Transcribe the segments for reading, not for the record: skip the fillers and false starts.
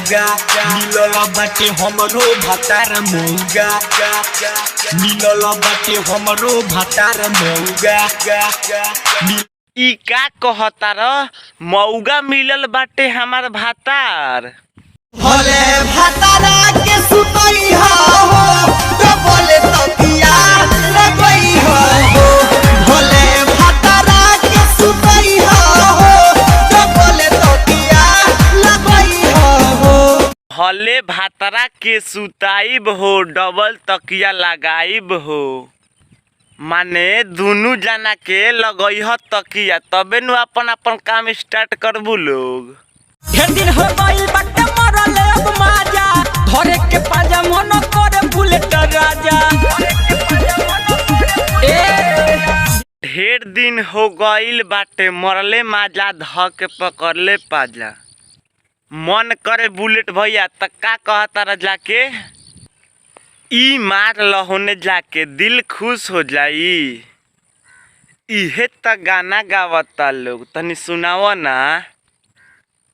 मौगा मिलल बाटे हमरो भतार मौगा मिलल बाटे हमरो भतार मौगा ई का कहता र मौगा मिलल बाटे हमार भातार भले भतारा के सुतई हो तो बोले तकिया लगई हो भले भतारा के सुतई हो तो बोले तकिया लगई हो भले भातारा के सुताइब हो डबल तकिया लगाइब हो माने दोनों जना के लगई ह तकिया तबे नु अपन अपन काम स्टार्ट करबू लोग। ढेर दिन हो गइल बाटे मरले अब माजा धरे के पाजा मन करे बुलेट राजा ढेर दिन हो गइल बाटे मरले माजा ध के पकड़ले पाजा मन करे बुलेट भैया त का कहता र जाके ई मार लहोने जाके दिल खुश हो जाई इहे त गाना गावता लोग तनी सुनाव ना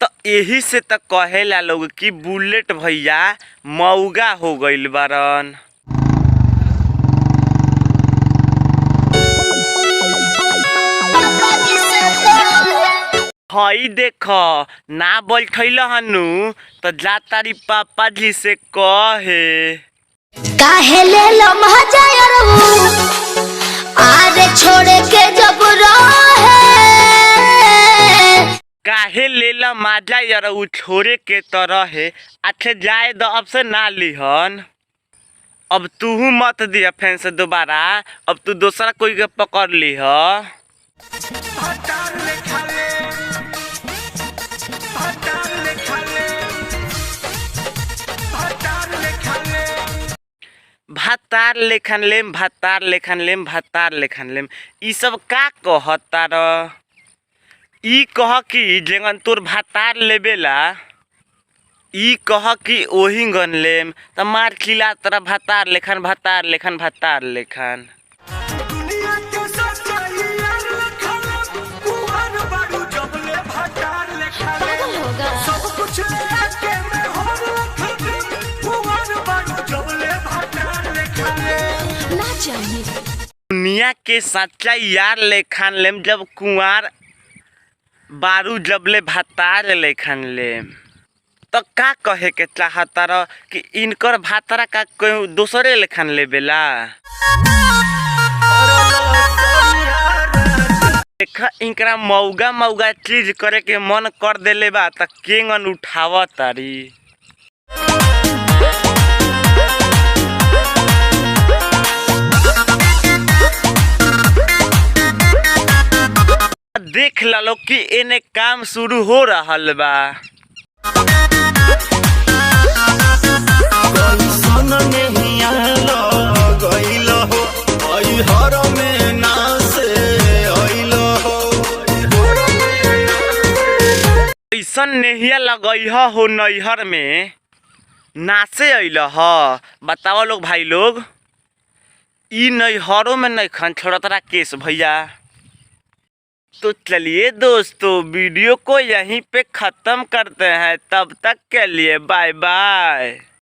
तो यही से त कहेला लोग कि बुलेट भैया मौगा हो गइल बारन। हई देख ना बैठल हनु तो जातारी पापा जी से कहे काहे ले लो महाजायरऊ आरे छोड़े के जब रहे काहे लेला माजा यार उ छोरे के तरह है अच्छे जाए द अब से ना लिहन अब तू मत दिया फैन से दोबारा अब तू दूसरा कोई के पकड़ लीह। भातार लेखन लेम भातार लेखन लेम भातार लेखन लेम ई सब का कहता र ई कह कि जेगन तोर भातार लेबेला ई कह कि ओही गन लेम त मार चिल्ला तोरा भातार लेखन भातार लेखन भातार लेखन। दुनिया के सच्चा यार लेखन लेम जब कुंवार बारू जबले भातार लेखन लेम तो का कहे के चाहता र कि इनकर भातारा का कोई दूसरे लेखन लेबेला देखा इनकरा मौगा मौगा चीज करे के मन कर देले बा त केंगन उठाव तारी। देख लो कि एने काम शुरू हो रहल बा ऐसन नेहिया लगई हो नैहर में नाचे अइल ह बताओ लोग भाई लोग ई नैहरों में नहीं खन छोड़तरा केस भैया। तो चलिए दोस्तों वीडियो को यहीं पे ख़त्म करते हैं तब तक के लिए बाय बाय।